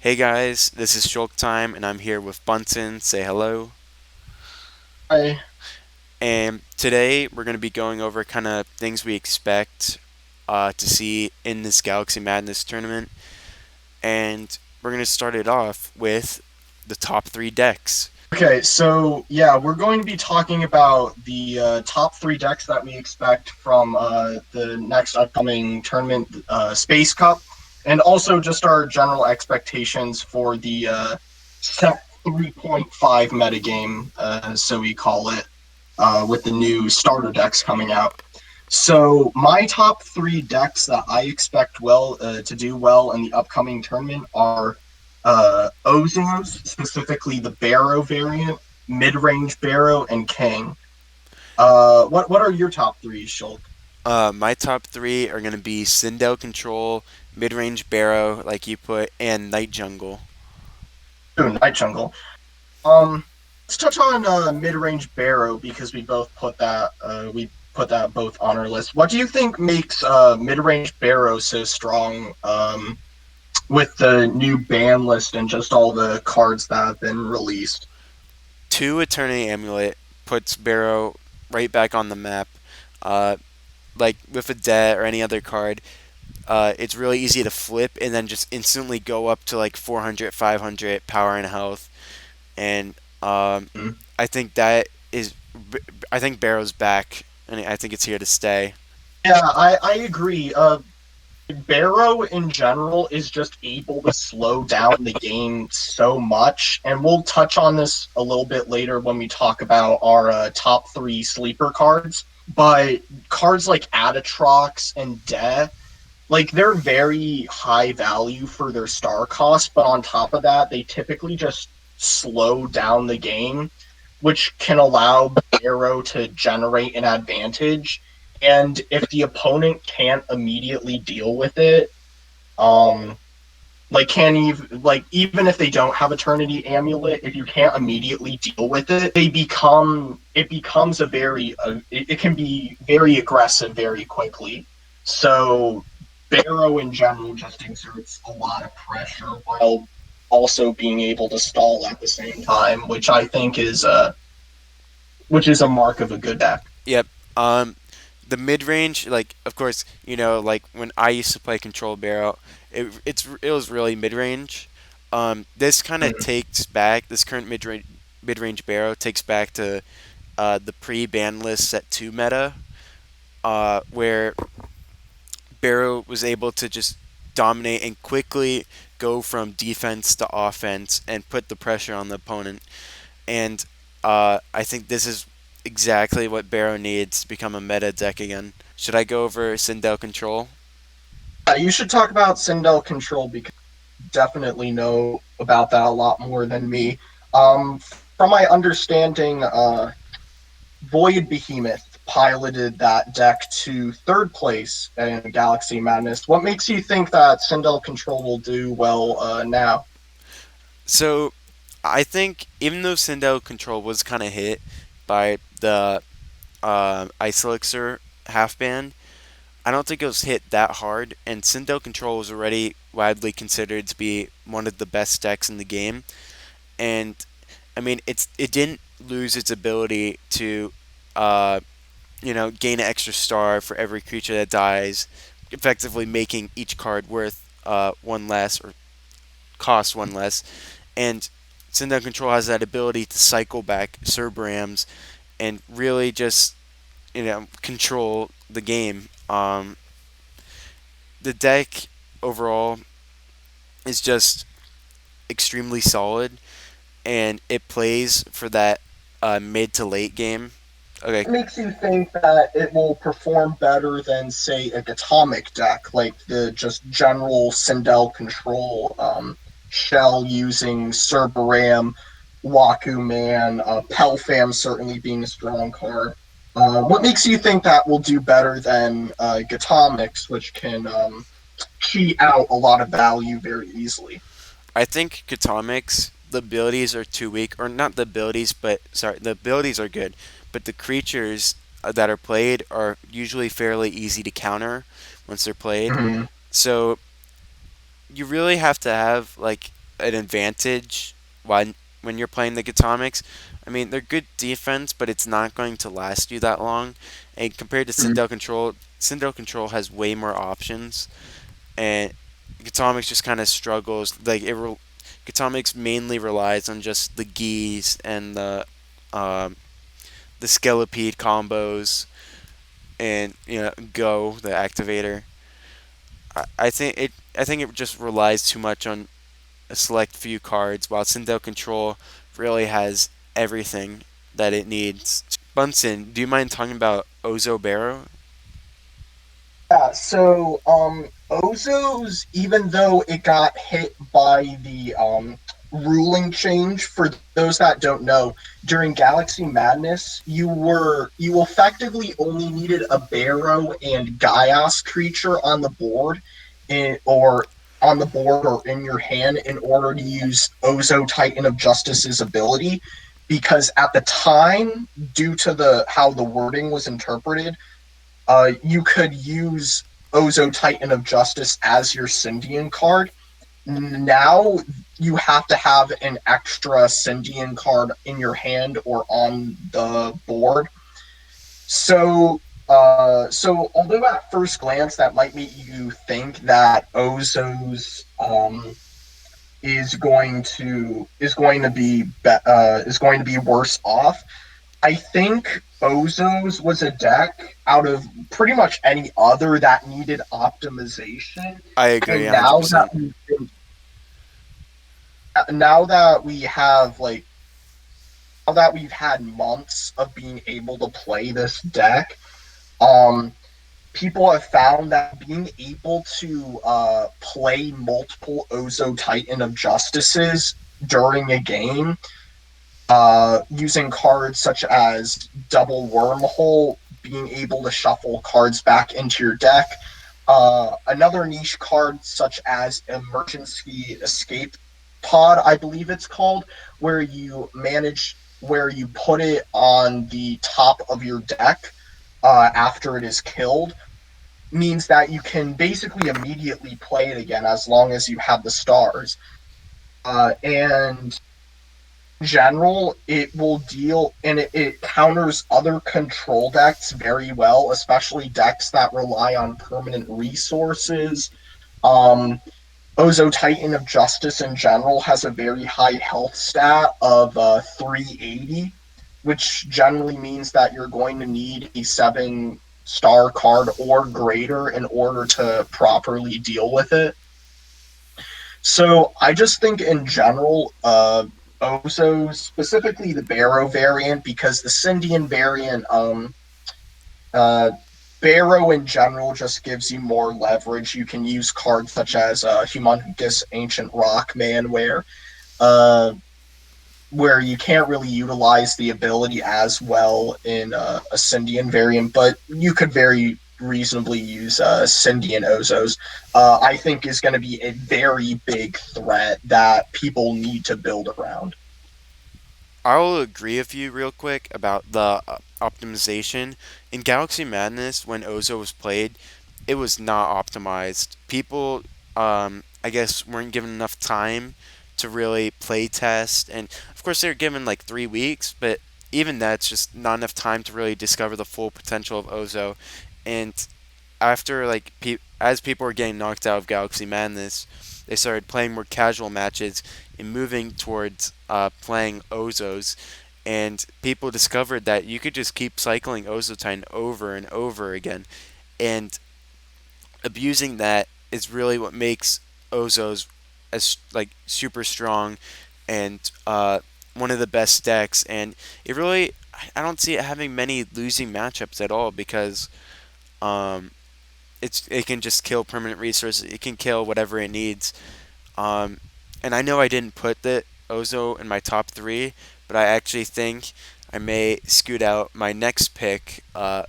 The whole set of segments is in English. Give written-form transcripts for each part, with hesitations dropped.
Hey guys, this is Shulk Time, and I'm here with Bunsen. Say hello. Hi. And today we're going to be going over kind of things we expect to see in this Galaxy Madness tournament. And we're going to start it off with the top three decks. Okay, so yeah, we're going to be talking about the top three decks that we expect from the next upcoming tournament, Space Cup, and also just our general expectations for the set 3.5 metagame, so we call it, with the new starter decks coming out. So my top three decks that I expect to do well in the upcoming tournament are Ozos, specifically the Barrow variant, mid-range Barrow, and King. What are your top three, Shulk? My top three are going to be Sindel Control, Mid Range Barrow, like you put, and Night Jungle. Ooh, Night Jungle. Let's touch on mid-range Barrow because we put that both on our list. What do you think makes mid-range Barrow so strong? With the new ban list and just all the cards that have been released. Two Eternity Amulet puts Barrow right back on the map. Uh, like with a debt or any other card, it's really easy to flip and then just instantly go up to like 400, 500 power and health. And Mm. I think that is, I think Barrow's back, and I think it's here to stay. Yeah, I agree. Barrow in general is just able to slow down the game so much, and we'll touch on this a little bit later when we talk about our top three sleeper cards. But cards like Adatrox and De, like they're very high value for their star cost, but on top of that, they typically just slow down the game, which can allow Barrow to generate an advantage. And if the opponent can't immediately deal with it, um, like can even like even if they don't have Eternity Amulet, if you can't immediately deal with it, it becomes a it can be very aggressive very quickly. So Barrow in general just exerts a lot of pressure while also being able to stall at the same time, which is a mark of a good deck. Yep. The mid range, like of course, like when I used to play Control Barrel, it was really mid range. This kind of Mm. takes back this current mid range Barrow takes back to the pre ban list set two meta, where Barrow was able to just dominate and quickly go from defense to offense and put the pressure on the opponent. And I think this is exactly what Barrow needs to become a meta deck again. Should I go over Sindel Control? You should talk about Sindel Control because you definitely know about that a lot more than me. Um, from my understanding, Void Behemoth piloted that deck to third place in Galaxy Madness. What makes you think that Sindel Control will do well now? So I think even though Sindel Control was kind of hit by the Ice Elixir half band, I don't think it was hit that hard. And Sindel Control was already widely considered to be one of the best decks in the game. And I mean, it didn't lose its ability to, uh, gain an extra star for every creature that dies, effectively making each card worth one less or cost one less. And Sindel Control has that ability to cycle back Cerberams and really just control the game. The deck overall is just extremely solid, and it plays for that mid to late game. Okay, What makes you think that it will perform better than, say, a Atomic deck, like the just general Sindel Control shell using Cerberam, Waku Man, Pelfam certainly being a strong card? What makes you think that will do better than Gatomics, which can cheat out a lot of value very easily? I think Katomix, the abilities are too weak, or not the abilities, but sorry, the abilities are good, but the creatures that are played are usually fairly easy to counter once they're played. Mm-hmm. So you really have to have like an advantage when you're playing the Atomics. I mean, they're good defense, but it's not going to last you that long. And compared to Sindel Control has way more options, and Atomics just kind of struggles. Atomics mainly relies on just the geese and um, the Skelepede combos, and Go the activator. I think it just relies too much on a select few cards, while Sindel Control really has everything that it needs. Bunsen, do you mind talking about Ozo Barrow? Yeah, so Ozo's, even though it got hit by the ruling change, for those that don't know, during Galaxy Madness, you effectively only needed a Barrow and Gaia's creature on the board, or on the board or in your hand in order to use Ozo Titan of Justice's ability, because at the time, due to the how the wording was interpreted, you could use Ozo Titan of Justice as your Syndian card. Now you have to have an extra Syndian card in your hand or on the board. So although at first glance that might make you think that Ozo's is going to be worse off, I think Ozo's was a deck out of pretty much any other that needed optimization. I agree And now that 100%. now that we have like now that we've had months of being able to play this deck, um, people have found that being able to play multiple Ozo Titan of Justices during a game, using cards such as double wormhole, being able to shuffle cards back into your deck. Another niche card such as emergency escape pod, I believe it's called, where you put it on the top of your deck after it is killed, means that you can basically immediately play it again as long as you have the stars. And general, it will deal and it counters other control decks very well, especially decks that rely on permanent resources. Um, Ozo Titan of Justice in general has a very high health stat of 380, which generally means that you're going to need a 7-star card or greater in order to properly deal with it. So I just think in general, Ozo, specifically the Barrow variant, because the Syndian variant, uh, Barrow in general just gives you more leverage. You can use cards such as Humongous Ancient Rockman, where you can't really utilize the ability as well in a Syndian variant, but you could very reasonably use Syndian Ozos. I think is going to be a very big threat that people need to build around. I will agree with you real quick about the optimization. In Galaxy Madness, when Ozo was played, it was not optimized. People, I guess, weren't given enough time to really play test, and of course they were given like 3 weeks, but even that's just not enough time to really discover the full potential of Ozo. And after as people were getting knocked out of Galaxy Madness, they started playing more casual matches and moving towards playing Ozos. And people discovered that you could just keep cycling Ozotine over and over again, and abusing that is really what makes Ozos as like super strong and one of the best decks. And it really, I don't see it having many losing matchups at all because um, it can just kill permanent resources. It can kill whatever it needs. Um, and I know I didn't put the Ozo in my top three, but I actually think I may scoot out my next pick to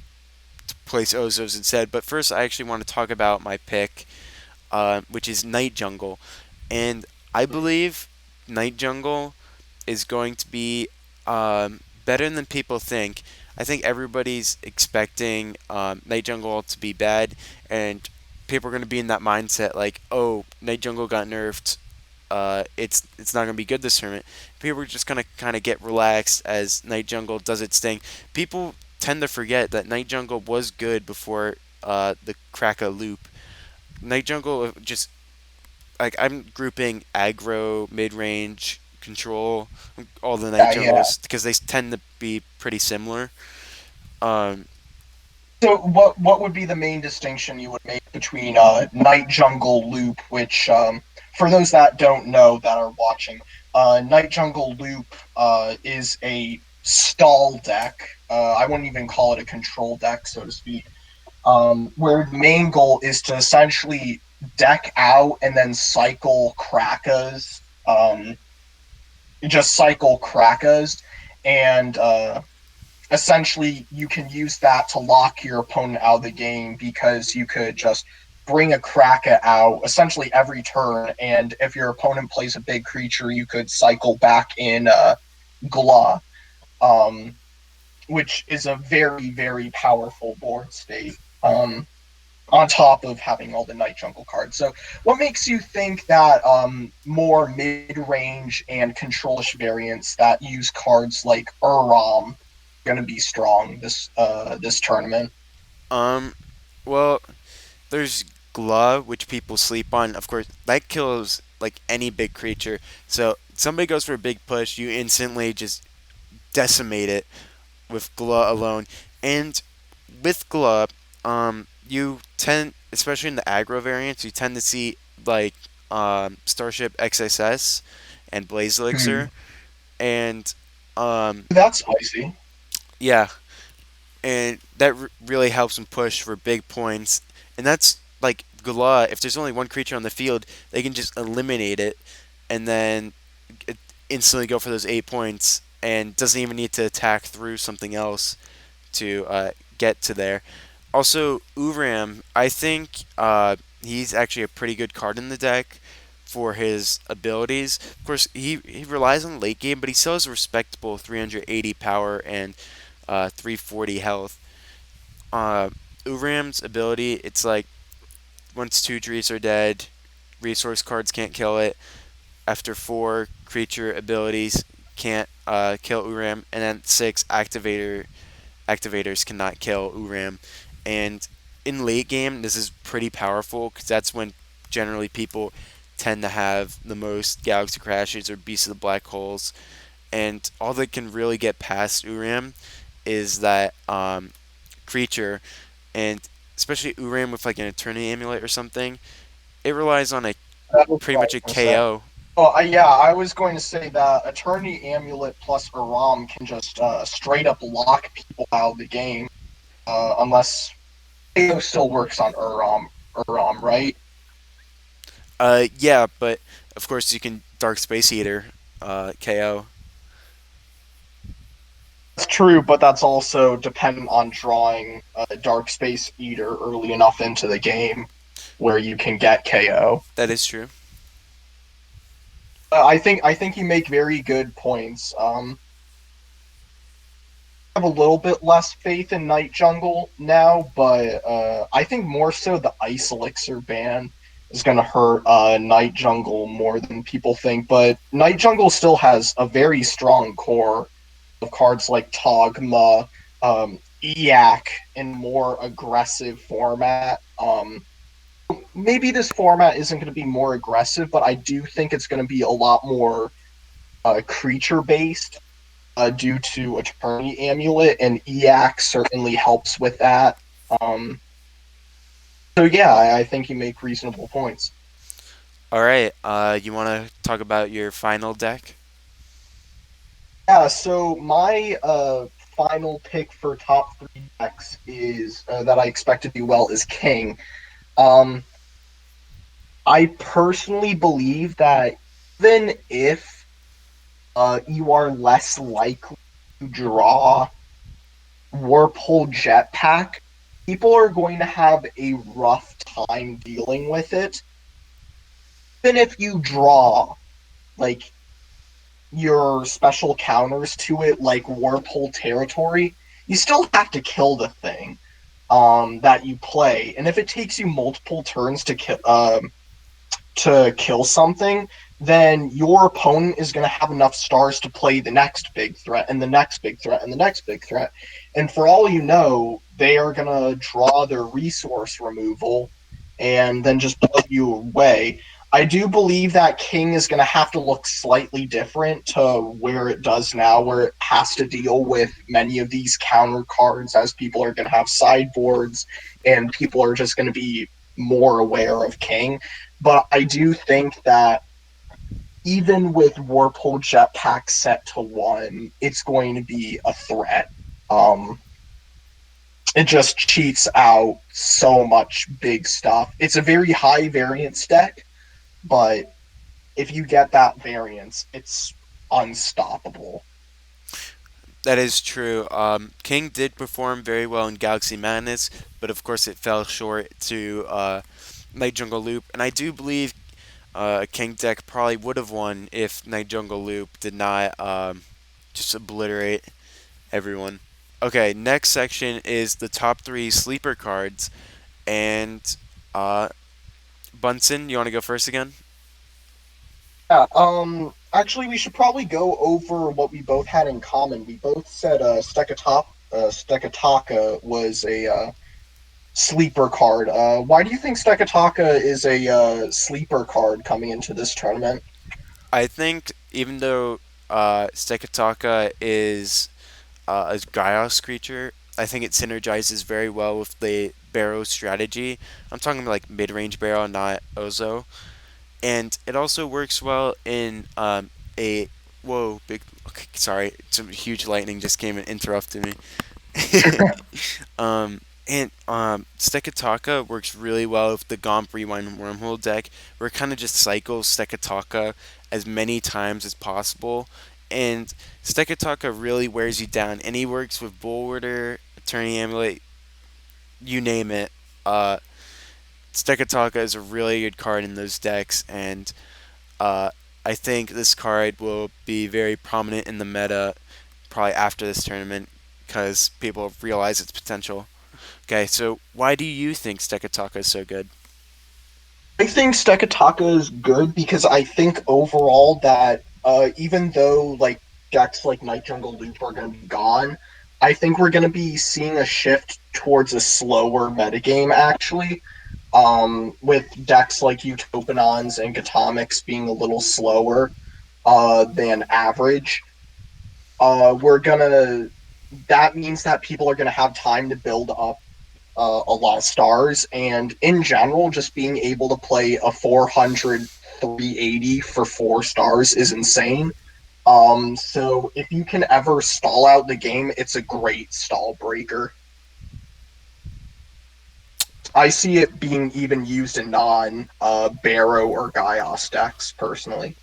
place Ozos instead. But first, I actually want to talk about my pick, which is Night Jungle. And I believe Night Jungle is going to be better than people think. I think everybody's expecting Night Jungle to be bad, and people are going to be in that mindset like, oh, Night Jungle got nerfed. it's not gonna be good this tournament. People are just gonna kind of get relaxed as Night Jungle does its thing. People tend to forget that Night Jungle was good before the Kraka loop. Night Jungle just like I'm grouping aggro, mid range, control, all the Night Yeah, yeah. Jungles because they tend to be pretty similar. Um, So what would be the main distinction you would make between Night Jungle Loop, which for those that don't know that are watching, Night Jungle Loop is a stall deck. I wouldn't even call it a control deck, so to speak. Where the main goal is to essentially deck out and then cycle Krakas, just cycle Krakas, and essentially you can use that to lock your opponent out of the game because you could just bring a Kraka out essentially every turn, and if your opponent plays a big creature, you could cycle back in GLUH, um, which is a very, very powerful board state. On top of having all the Night Jungle cards. So, what makes you think that more mid-range and controlish variants that use cards like UURAAM are going to be strong this tournament? um, well, there's GLUH, which people sleep on. Of course, that kills like any big creature. So somebody goes for a big push, you instantly just decimate it with GLUH alone. And with GLUH, you tend, especially in the aggro variants, you tend to see like Starship XSS and Blaze Hmm. Elixir, and um, That's spicy. yeah, and that really helps them push for big points. And that's like GLUH. If there's only one creature on the field, they can just eliminate it, and then instantly go for those 8 points, and doesn't even need to attack through something else to get to there. Also, UURAAM, I think he's actually a pretty good card in the deck for his abilities. Of course, he relies on late game, but he still has a respectable 380 power and 340 health. Uh, UURAAM's ability, it's like once two trees are dead, resource cards can't kill it. After four, creature abilities can't kill UURAAM, and then six, activators cannot kill UURAAM. And in late game, this is pretty powerful because that's when generally people tend to have the most galaxy crashes or beasts of the black holes. And all that can really get past UURAAM is that creature, and especially UURAAM with like an Eternity Amulet or something. It relies on a That was pretty what I much was a going to say. KO. Oh, yeah, I was going to say that Eternity Amulet plus UURAAM can just straight up lock people out of the game, unless KO still works on UURAAM, right? Yeah, but of course you can Dark Space Eater KO. That's true, but that's also dependent on drawing a Dark Space Eater early enough into the game where you can get KO. That is true. I think you make very good points. I have a little bit less faith in Night Jungle now, but I think more so the Ice Elixir ban is going to hurt Night Jungle more than people think. But Night Jungle still has a very strong core of cards like Togma, EAC in more aggressive format. Maybe this format isn't going to be more aggressive, but I do think it's going to be a lot more creature based due to Attorney Amulet, and EAC certainly helps with that. Um, so yeah, I think you make reasonable points. All right. You want to talk about your final deck? Yeah, so my final pick for top three decks is that I expect to do well is King. Um, I personally believe that even if you are less likely to draw Warphole Jetpack, people are going to have a rough time dealing with it. Even if you draw like your special counters to it, like Warphole Territory, you still have to kill the thing that you play. And if it takes you multiple turns to kill something, then your opponent is going to have enough stars to play the next big threat and the next big threat and the next big threat. And for all you know, they are going to draw their resource removal and then just blow you away. I do believe that King is going to have to look slightly different to where it does now, where it has to deal with many of these counter cards as people are going to have sideboards and people are just going to be more aware of King. But I do think that even with Warpole Jetpack set to one, it's going to be a threat. Um, it just cheats out so much big stuff. It's a very high variance deck, but if you get that variance, it's unstoppable. That is true. King did perform very well in Galaxy Madness, but of course it fell short to Night Jungle Loop, and I do believe a King deck probably would have won if Night Jungle Loop did not just obliterate everyone. Okay, next section is the top three sleeper cards, and uh, Bunsen, you want to go first again? Yeah, actually, we should probably go over what we both had in common. We both said Stekataka was a sleeper card. Why do you think Stekataka is a sleeper card coming into this tournament? I think even though Sekataka is a Gaios creature, I think it synergizes very well with the Barrow strategy. I'm talking like mid-range Barrow, not Ozo. And it also works well in a whoa big. Okay, sorry, some huge lightning just came and interrupted me. And Stekataka works really well with the Gomp Rewind Wormhole deck, where it kind of just cycles Stekataka as many times as possible. And Stekataka really wears you down, and he works with Bullwarder, Attorney Amulet, you name it. Uh, Stekataka is a really good card in those decks, and uh, I think this card will be very prominent in the meta probably after this tournament because people realize its potential. Okay, so why do you think Stekataka is so good? I think Stekataka is good because I think overall that even though like decks like Night Jungle Loop are going to be gone, I think we're going to be seeing a shift towards a slower metagame actually. With decks like Utopanons and Atomics being a little slower than average, we're gonna. That means that people are gonna have time to build up a lot of stars, and in general, just being able to play a 400 380 for 4 stars is insane. So if you can ever stall out the game, it's a great stall breaker. I see it being even used in non Barrow or Gaios decks personally.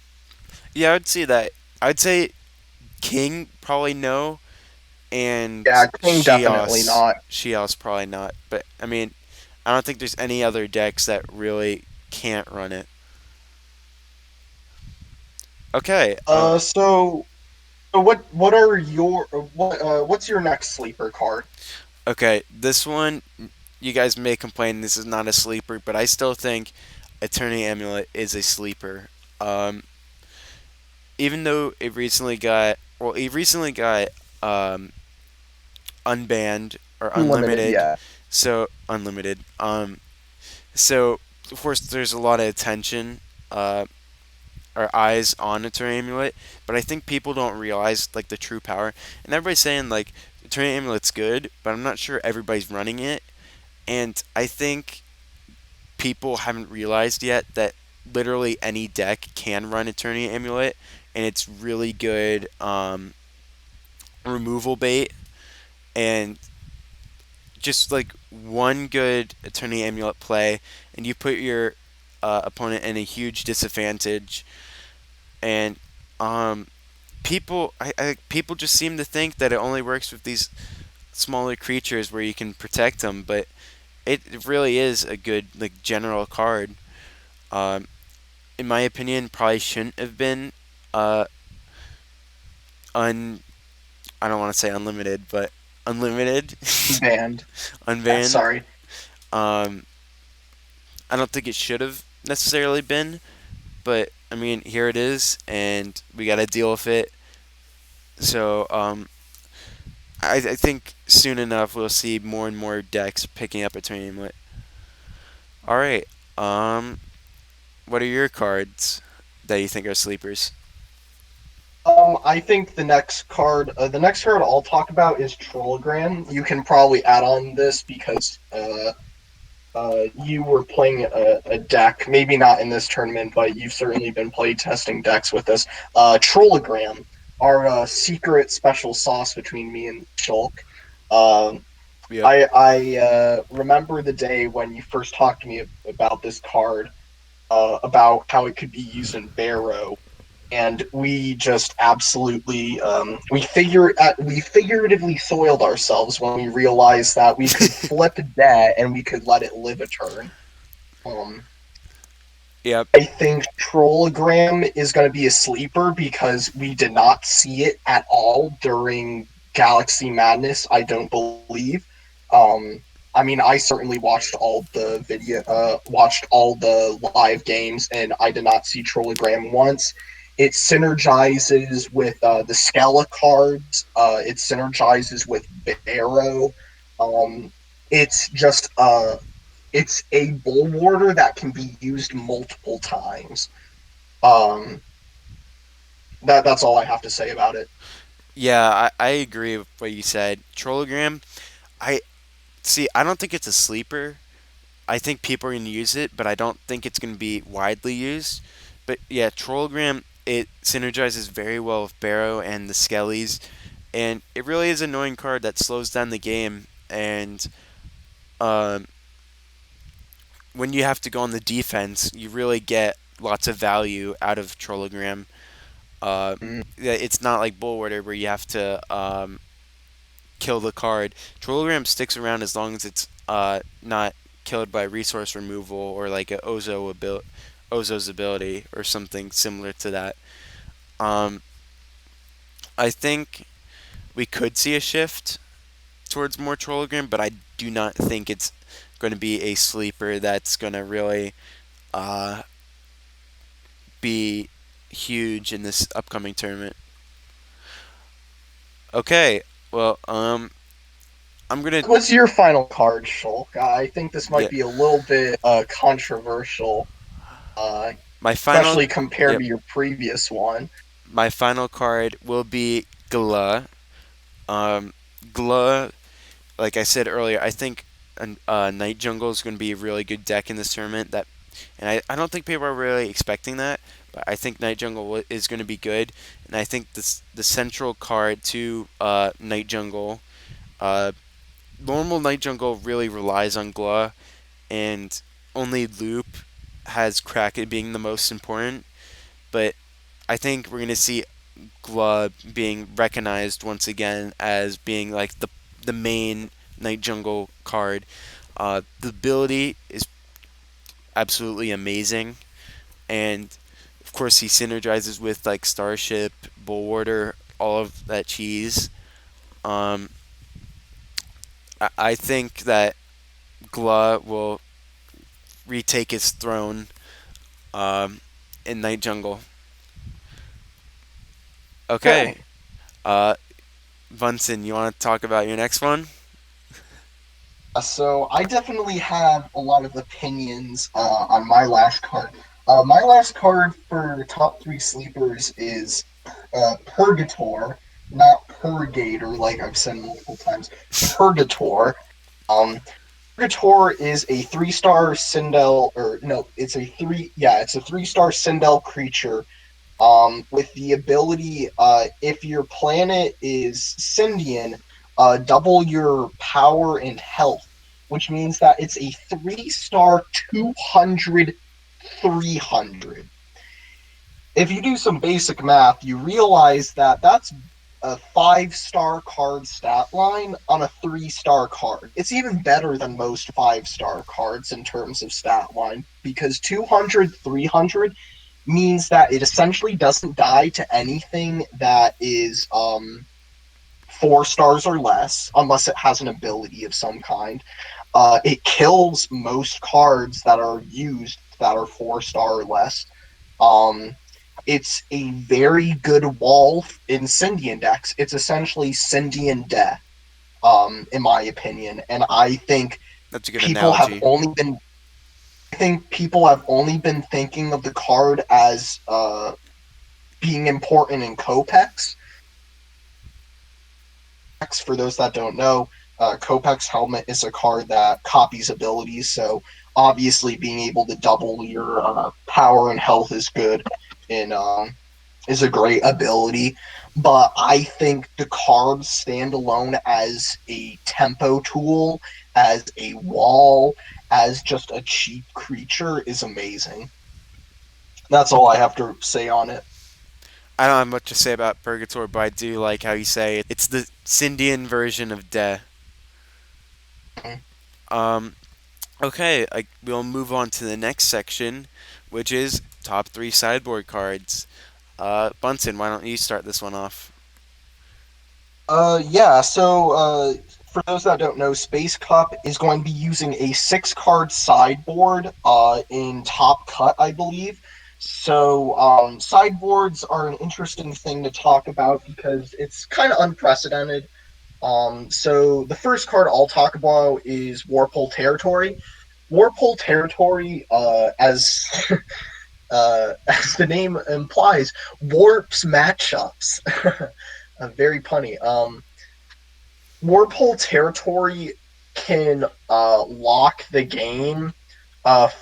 Yeah, I would see that. I'd say King probably no, and Yeah, King definitely not. Shios probably not. But I mean, I don't think there's any other decks that really can't run it. Okay, So what are your what's your next sleeper card? okay, this one you guys may complain this is not a sleeper, but I still think Eternity Amulet is a sleeper. Um, Even though it recently got um, unbanned or Unlimited, unlimited, yeah. so unlimited. So of course there's a lot of attention or eyes on Eternity Amulet, but I think people don't realize like the true power. And everybody's saying like Eternity Amulet's good, but I'm not sure everybody's running it. And I think people haven't realized yet that literally any deck can run Eternity Amulet, and it's really good removal bait. And just like one good Eternity Amulet play, and you put your opponent in a huge disadvantage. And um, people just seem to think that it only works with these smaller creatures where you can protect them, but it really is a good like general card. Um, in my opinion, probably shouldn't have been uh, un. I don't want to say unlimited, but unlimited, Banned. Yeah, unbanned. sorry. Um, I don't think it should have necessarily been, but I mean, here it is, and we got to deal with it. So, I think soon enough we'll see more and more decks picking up a Amulet. All right. Um, what are your cards that you think are sleepers? I think the next card I'll talk about is Trollogram. You can probably add on this because you were playing a deck, maybe not in this tournament, but you've certainly been play testing decks with this. Trollogram, our secret special sauce between me and Shulk. Um, Yep. I remember the day when you first talked to me about this card, about how it could be used in Barrow, and we just absolutely we figuratively soiled ourselves when we realized that we could flip debt and we could let it live a turn. Um, Yep. I think Trollogram is going to be a sleeper because we did not see it at all during Galaxy Madness. I don't believe. Um, I mean, I certainly watched all the live games, and I did not see Trollogram once. It synergizes with the Scala cards. It synergizes with Barrow. Um, it's just it's a bulwarder that can be used multiple times. Um, that's all I have to say about it. Yeah, I agree with what you said. Trollogram, I see. I don't think it's a sleeper. I think people are going to use it, but I don't think it's going to be widely used. But yeah, Trollogram, it synergizes very well with Barrow and the Skellies, and it really is an annoying card that slows down the game. And um, when you have to go on the defense, you really get lots of value out of Trollogram. Uh, Mm. it's not like Bullwater where you have to kill the card. Trollogram sticks around as long as it's not killed by resource removal or like a Ozo's ability or something similar to that. Um, I think we could see a shift towards more Trollogram, but I do not think it's going to be a sleeper that's going to really uh, be huge in this upcoming tournament. Okay, well, I'm gonna What's your final card, Shulk? I think this might yeah, be a little bit controversial, uh, my final especially compared yep, to your previous one. my final card will be GLUH. Um, GLUH, like I said earlier, I think Night Jungle is going to be a really good deck in this tournament. And I don't think people are really expecting that, but I think Night Jungle is going to be good. And I think the central card to Night Jungle, uh, normal Night Jungle really relies on GLUH, and only Loop has Kraken being the most important. But I think we're going to see GLUH being recognized once again as being like the main Night Jungle card. The ability is absolutely amazing, and of course he synergizes with like Starship, Bullwater, all of that cheese. Um, I think that GLUH will retake his throne um, in Night Jungle. Okay, Okay, uh, Bunsen, you want to talk about your next one? so I definitely have a lot of opinions on my last card. My last card for top three sleepers is Purgator, not Purgator, like I've said multiple times. Purgator. Um, Purgator is a three-star Sindel, or no, it's a three-star Sindel creature. With the ability, if your planet is Syndian, double your power and health, which means that it's a three-star 200 300. If you do some basic math, you realize that that's a five-star card stat line on a three-star card. It's even better than most five-star cards in terms of stat line because 200 300 means that it essentially doesn't die to anything that is four stars or less, unless it has an ability of some kind. It kills most cards that are used that are four-star or less. Um, it's a very good wall in Syndian decks. It's essentially Syndian De, in my opinion. And That's a good people have analogy. only been I think people have only been thinking of the card as being important in Copex. For those that don't know, Kopech's Helmet is a card that copies abilities, so obviously being able to double your power and health is good in is a great ability. But I think the cards stand alone as a tempo tool, as a wall, as just a cheap creature is amazing. That's all I have to say on it. I don't have much to say about Purgatory, but I do like how you say it's the Syndian version of De. Um, okay, we'll move on to the next section, which is top three sideboard cards. Bunsen, why don't you start this one off? Yeah, so for those that don't know, Space Cup is going to be using a six-card sideboard in Top Cut, I believe. So sideboards are an interesting thing to talk about because it's kind of unprecedented. So the first card I'll talk about is Warpole Territory. Warpole Territory, as the name implies, warps matchups. Very punny. Warpole Territory can lock the game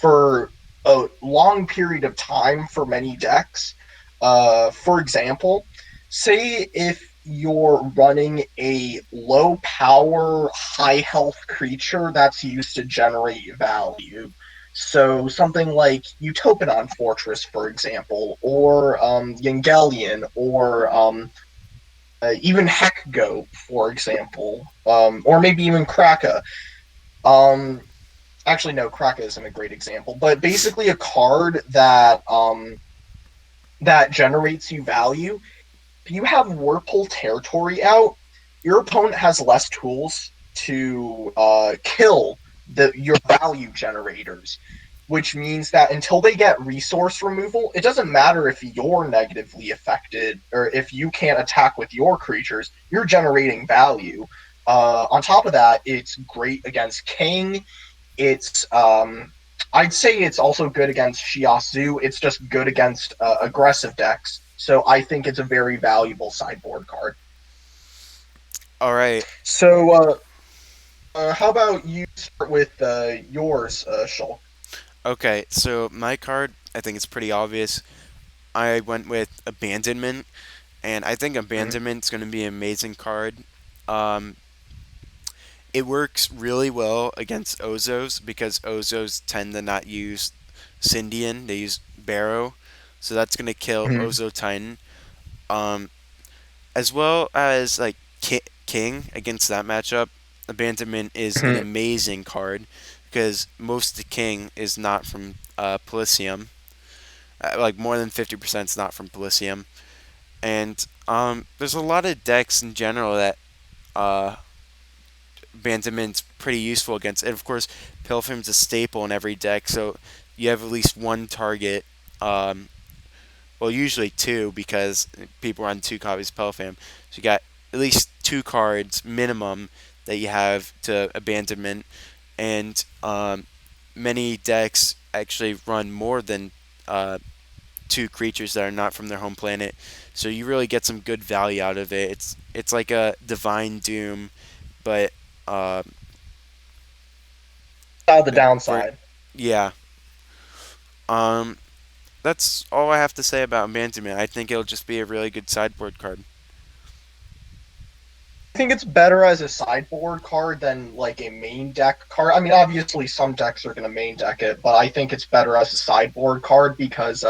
for a long period of time for many decks. For example, say if you're running a low power, high health creature that's used to generate value. So something like Utopian Fortress, for example, or Yangelion, or even Heckgo, for example, or maybe even Kraka. Um, Actually, no, Kraka isn't a great example, but basically a card that generates you value. If you have Whirlpool Territory out, your opponent has less tools to kill your value generators, which means that until they get resource removal, it doesn't matter if you're negatively affected or if you can't attack with your creatures, you're generating value. On top of that, it's great against King. It's I'd say it's also good against Shiasu. It's just good against aggressive decks. So I think it's a very valuable sideboard card. All right. So how about you start with yours, Shulk? Okay, so my card, I think it's pretty obvious. I went with Abandonment, and I think Mm-hmm. Abandonment's going to be an amazing card. Um, it works really well against Ozos because Ozos tend to not use Syndian, they use Barrow, so that's going to kill Mm-hmm. Ozo Titan. Um, as well as like King against that matchup, Abandonment is an Mm-hmm. amazing card because most of the King is not from Pelisium. Like more than 50% is not from Pelisium. And there's a lot of decks in general that uh, Abandonment's pretty useful against. And of course, Pilfim's a staple in every deck, so you have at least one target. Um, well, usually two because people run two copies of Pelfam. So you got at least two cards minimum that you have to Abandonment, and many decks actually run more than two creatures that are not from their home planet. So you really get some good value out of it. It's like a Divine Doom, but uh, Out the for downside. yeah. Um, that's all I have to say about Abandonment. I think it'll just be a really good sideboard card. I think it's better as a sideboard card than like a main deck card. I mean, obviously some decks are going to main deck it, but I think it's better as a sideboard card because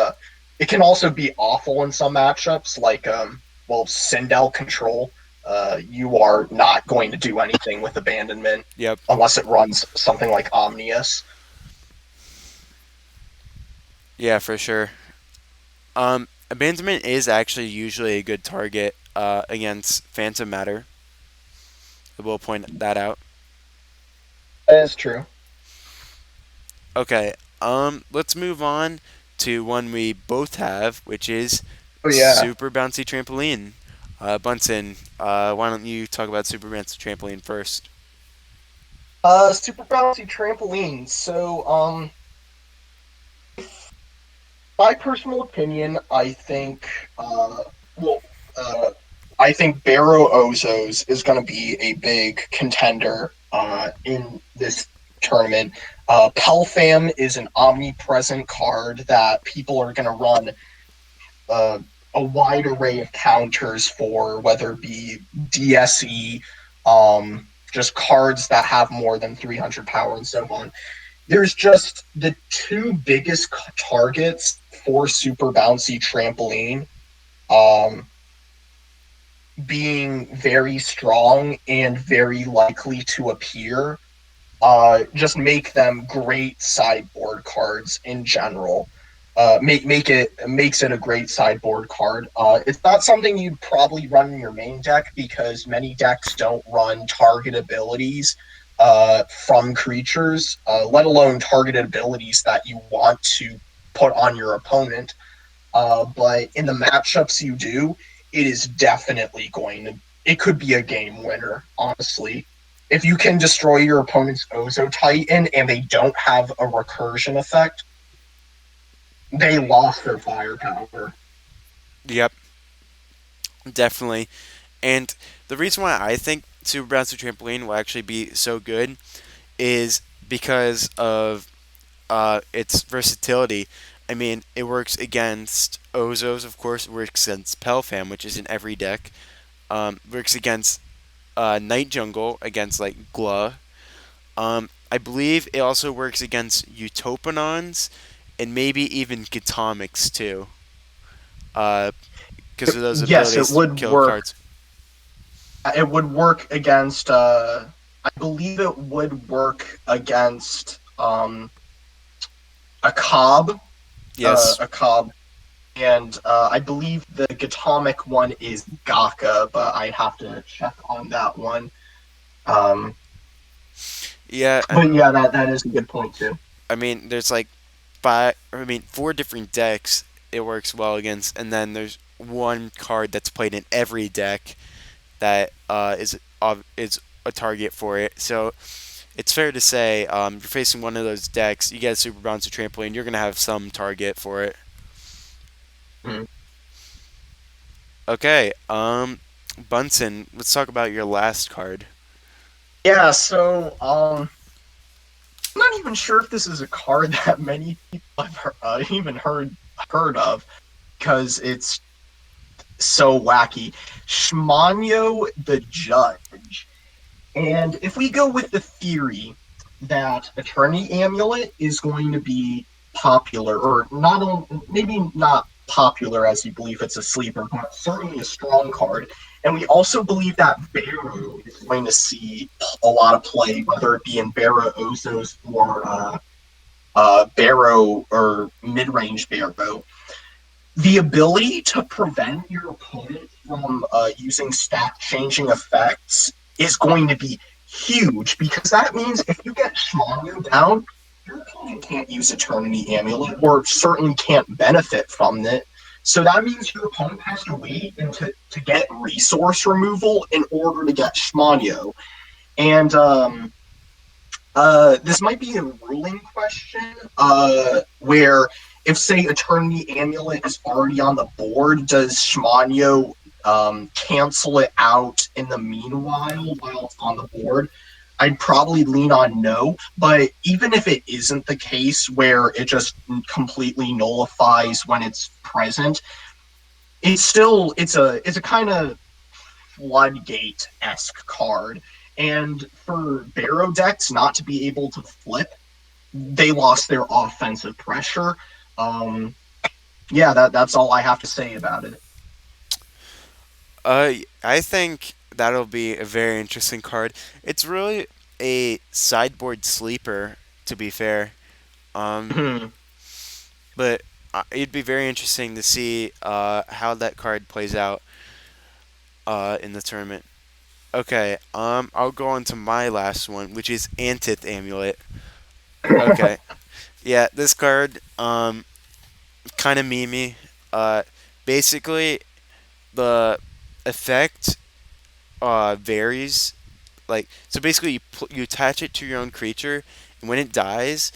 it can also be awful in some matchups, like well, Sindel Control. You are not going to do anything with Abandonment Yep. unless it runs something like Omnius. Yeah, for sure. Abandonment is actually usually a good target against Phantom Matter. I will point that out. That is true. Okay. Let's move on to one we both have, which is Oh yeah. Super Bouncy Trampoline. Bunsen, why don't you talk about Super Bouncy Trampoline first? Super bouncy trampoline. My personal opinion, well, uh, I think Barrow Ozos is going to be a big contender in this tournament. Pelfam is an omnipresent card that people are going to run uh, a wide array of counters for, whether it be DSE, just cards that have more than 300 power and so on. There's just the two biggest targets for Super Bouncy Trampoline um, being very strong and very likely to appear. Just make them great sideboard cards in general. Makes it a great sideboard card. It's not something you'd probably run in your main deck because many decks don't run target abilities from creatures, let alone targeted abilities that you want to put on your opponent. But in the matchups you do, it is definitely going to. It could be a game winner, honestly. If you can destroy your opponent's Ozo Titan and they don't have a recursion effect, they lost their firepower. Yep, definitely. And the reason why I think Super Bouncy Trampoline will actually be so good is because of its versatility. I mean, it works against Ozos, of course. It works against Pelfam, which is in every deck. Works against Night Jungle, against like GLUH. I believe it also works against Utopanons and maybe even Gatomics too, because of those Yes, it abilities to would kill work. cards. It would work against. I believe it would work against a Cobb, Yes. a Cobb, and I believe the Gatomic one is Gaka, but I have to check on that one. Um, Yeah. but yeah, that is a good point too. I mean, there's like five. I mean, four different decks it works well against, and then there's one card that's played in every deck that is a target for it. So it's fair to say, you're facing one of those decks, you get a Super Bouncer Trampoline, you're gonna have some target for it. Mm. Okay, Bunsen, let's talk about your last card. Yeah, I'm not even sure if this is a card that many people have even heard of because it's so wacky. Shmonyo the Judge. And if we go with the theory that Attorney Amulet is going to be popular, or not, maybe not popular as you believe it's a sleeper, but certainly a strong card. And we also believe that Barrow is going to see a lot of play, whether it be in Barrow Ozos or Barrow or mid range Barrow. The ability to prevent your opponent from using stat changing effects is going to be huge because that means if you get Shmonyo down, your opponent can't use Eternity Amulet or certainly can't benefit from it. So that means your opponent has to wait to get resource removal in order to get Shmonyo. And this might be a ruling question where if, say, Eternity Amulet is already on the board, does Shmonyo cancel it out in the meanwhile while it's on the board? I'd probably lean on no, but even if it isn't the case where it just completely nullifies when it's present, it's a kind of floodgate esque card. And for Barrow decks not to be able to flip, they lost their offensive pressure. Um, yeah, that's all I have to say about it. I think that'll be a very interesting card. It's really a sideboard sleeper, to be fair. Um, but it'd be very interesting to see how that card plays out in the tournament. Okay, I'll go on to my last one, which is Antith Amulet. Okay, yeah, this card, kind of memey. Uh, Basically, the effect varies. Like, so basically, you attach it to your own creature, and when it dies,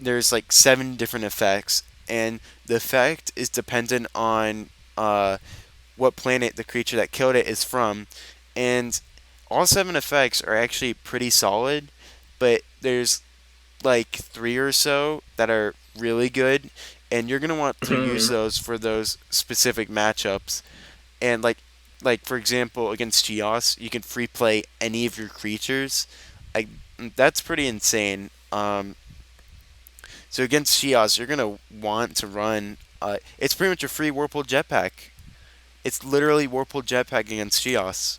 there's like 7 different effects, and the effect is dependent on what planet the creature that killed it is from, and all 7 effects are actually pretty solid, but there's like 3 or so that are really good, and you're gonna want to use Mhm. those for those specific matchups. And like for example, against Geos, you can free play any of your creatures. Like that's pretty insane. So against Geos, you're gonna want to run. It's pretty much a free Whirlpool Jetpack. It's literally Whirlpool Jetpack against Geos.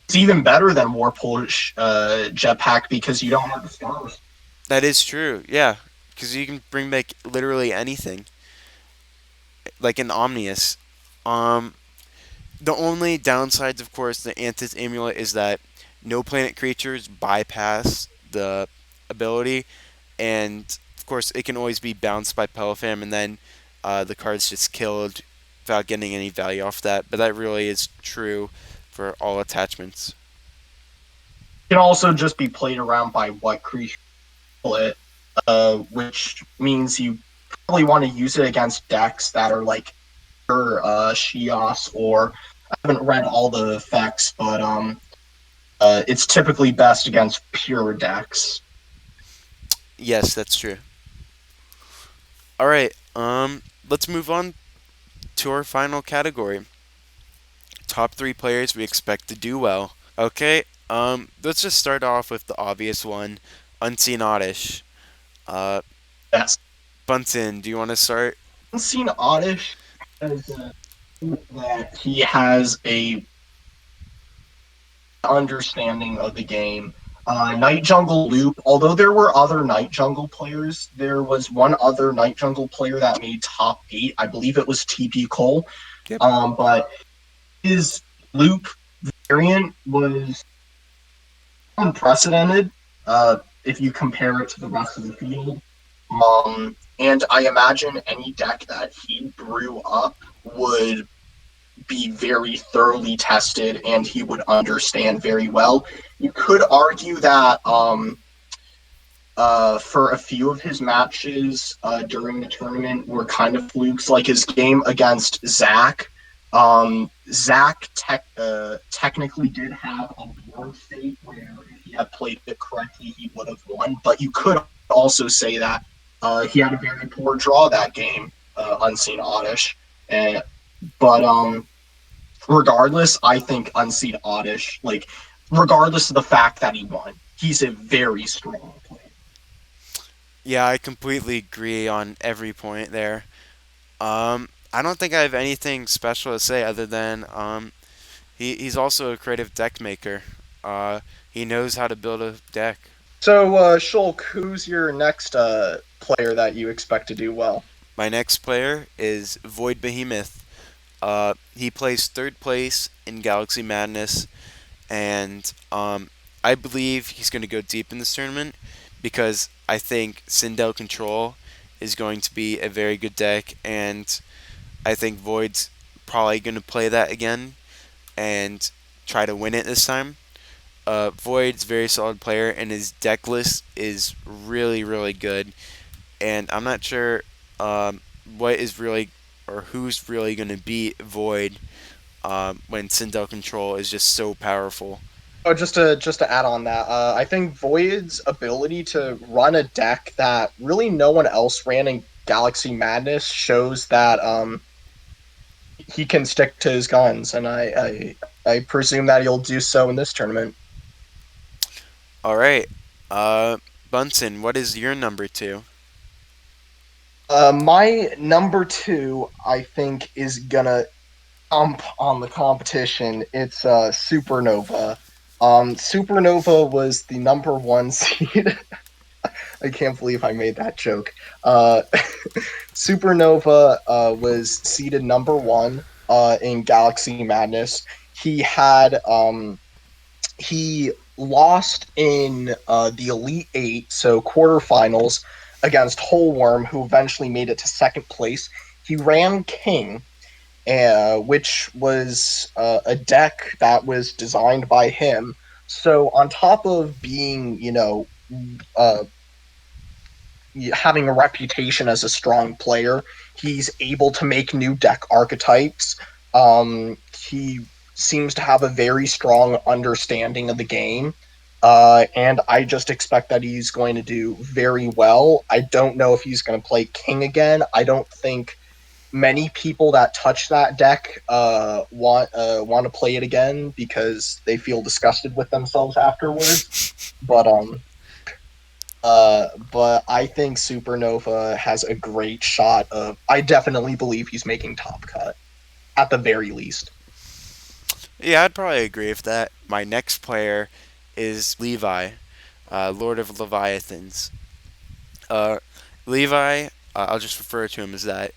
It's even better than Warphole Jetpack because you don't have the stars. That is true. Yeah, because you can bring back literally anything, like an Omnius. Um, the only downsides, of course, the Antithemulet is that no planet creatures bypass the ability, and of course, it can always be bounced by Pelifam, and then the card's just killed without getting any value off that. But that really is true for all attachments. It can also just be played around by what creature it, which means you probably want to use it against decks that are like Shios or I haven't read all the effects, but it's typically best against pure decks. Yes, that's true. All right. Let's move on to our final category. Top 3 players we expect to do well. Okay. Let's just start off with the obvious one, Unseen Oddish. Uh, Yes. Bunsen, do you want to start? Unseen Oddish has that he has a understanding of the game. Night Jungle Loop, although there were other Night Jungle players, there was one other Night Jungle player that made top 8. I believe it was TP Cole. Yep. But his loop variant was unprecedented if you compare it to the rest of the field. And I imagine any deck that he brew up would be very thoroughly tested and he would understand very well. You could argue that for a few of his matches during the tournament were kind of flukes, like his game against Zach. Zach technically did have a board state where if he had played it correctly, he would have won. But you could also say that he had a very poor draw that game, Unseen Oddish. But regardless, I think Unseen Oddish, like, regardless of the fact that he won, he's a very strong player. Yeah, I completely agree on every point there. I don't think I have anything special to say other than he's also a creative deck maker. He knows how to build a deck. So, Shulk, who's your next player that you expect to do well? My next player is Void Behemoth. He plays third place in Galaxy Madness, and I believe he's going to go deep in this tournament because I think Sindel Control is going to be a very good deck, and I think Void's probably going to play that again and try to win it this time. Void's a very solid player, and his deck list is really, really good. And I'm not sure what is really or who's really going to beat Void when Sindel Control is just so powerful. Oh, just to add on that, I think Void's ability to run a deck that really no one else ran in Galaxy Madness shows that he can stick to his guns, and I presume that he'll do so in this tournament. All right, Bunsen, what is your number 2? My number 2, I think, is gonna on the competition. It's Supernova. Supernova was the number 1 seed. I can't believe I made that joke. Supernova was seeded number 1 in Galaxy Madness. He lost in the Elite Eight, so quarterfinals, against Wholeworm, who eventually made it to second place. He ran King, which was a deck that was designed by him. So on top of being, uh, having a reputation as a strong player, he's able to make new deck archetypes. He seems to have a very strong understanding of the game. And I just expect that he's going to do very well. I don't know if he's going to play King again. I don't think many people that touch that deck want to play it again because they feel disgusted with themselves afterwards. But I think Supernova has a great shot of. I definitely believe he's making top cut at the very least. Yeah, I'd probably agree with that. My next player is Levi, Lord of Leviathans. Uh, Levi, I'll just refer to him as that.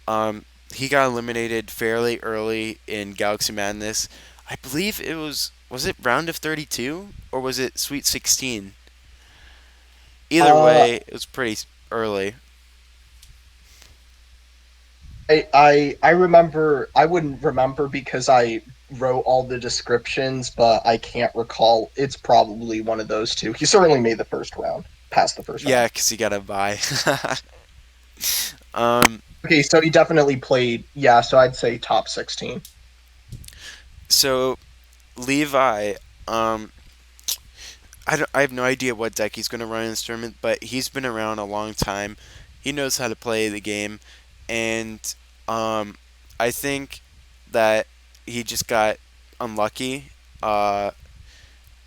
Um, he got eliminated fairly early in Galaxy Madness. I believe it was it round of 32 or was it Sweet 16? Either Uh, way, it was pretty early. I remember. I wouldn't remember because I wrote all the descriptions, but I can't recall. It's probably one of those two. He certainly made the first round, past the first Yeah, round. because he got a bye. um, Okay, so he definitely played. Yeah, so I'd say top 16. so Levi, um, I have no idea what deck he's going to run in this tournament, but he's been around a long time. He knows how to play the game, and um, I think that he just got unlucky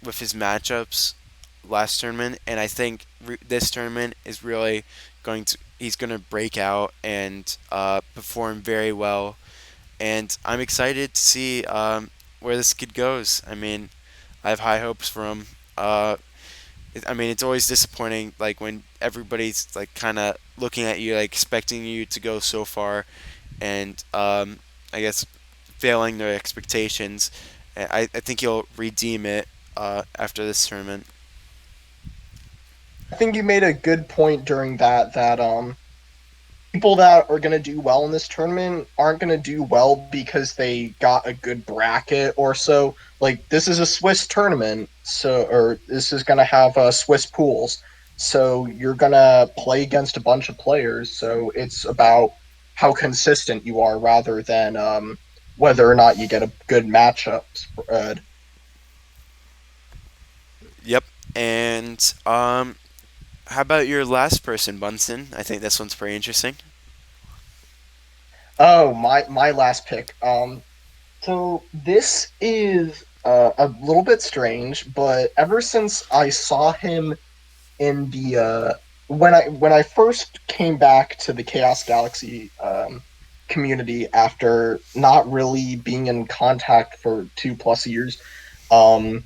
with his matchups last tournament, and I think this tournament is really going to he's going to break out and perform very well, and I'm excited to see where this kid goes. I mean, I have high hopes for him. I mean, it's always disappointing, like when everybody's like kind of looking at you, like expecting you to go so far, and I guess failing their expectations. I think he'll redeem it after this tournament. I think you made a good point during that people that are going to do well in this tournament aren't going to do well because they got a good bracket or so. Like this is a Swiss tournament, so or this is going to have Swiss pools. So you're going to play against a bunch of players. So it's about how consistent you are rather than whether or not you get a good matchup spread. Yep. And how about your last person, Bunsen? I think this one's pretty interesting. Oh, my last pick. So this is a little bit strange, but ever since I saw him in the when I first came back to the Chaos Galaxy community after not really being in contact for 2+ years, um,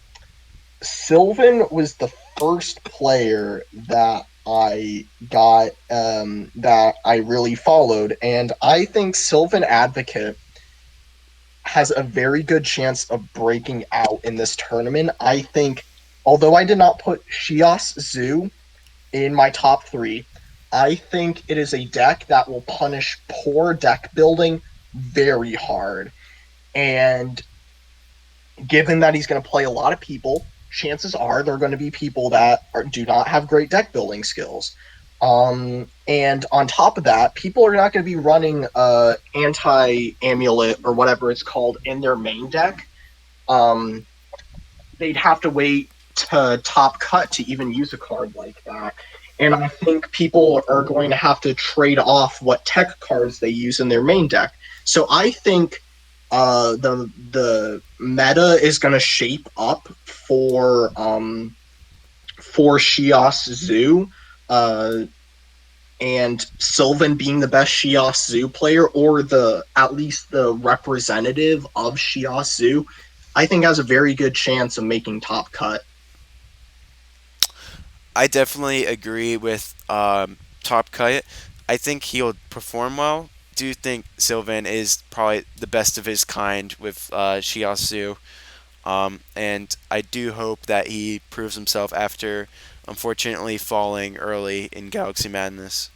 Sylvan was the first player that I got that I really followed, and I think Sylvan Advocate has a very good chance of breaking out in this tournament. I think, although I did not put Shios Zoo in my top three, I think it is a deck that will punish poor deck building very hard. And given that he's going to play a lot of people, chances are they're going to be people that do not have great deck building skills. And on top of that, people are not going to be running anti amulet or whatever it's called in their main deck. Um, they'd have to wait to top cut to even use a card like that. And I think people are going to have to trade off what tech cards they use in their main deck. So I think the meta is going to shape up for Shios Zoo, uh, and Sylvan being the best Shios Zoo player, or the at least the representative of Shios Zoo, I think has a very good chance of making top cut. I definitely agree with Top Cut. I think he'll perform well. Do think Sylvan is probably the best of his kind with Shiasu. And I do hope that he proves himself after unfortunately falling early in Galaxy Madness.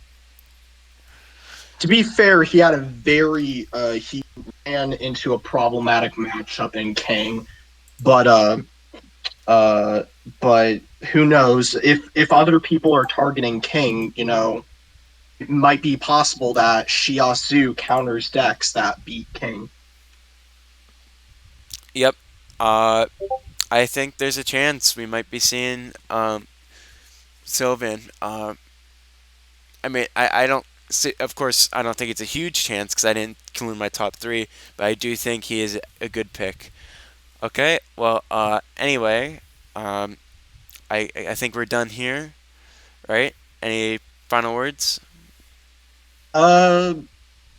To be fair, he had a very he ran into a problematic matchup in King, but uh, but who knows if other people are targeting King, it might be possible that Shiasu counters decks that beat King. Yep. I think there's a chance we might be seeing Sylvan. I mean, I don't see, of course, I don't think it's a huge chance because I didn't include my top three, but I do think he is a good pick. Okay, well, anyway, um, I think we're done here, right? Any final words? Uh,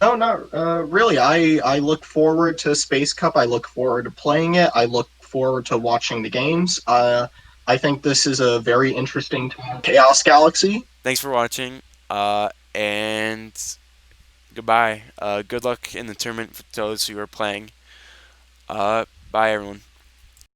no, not really. I look forward to Space Cup. I look forward to playing it. I look forward to watching the games. I think this is a very interesting time. Chaos Galaxy. Thanks for watching, and goodbye. Good luck in the tournament for those who are playing. Bye, everyone.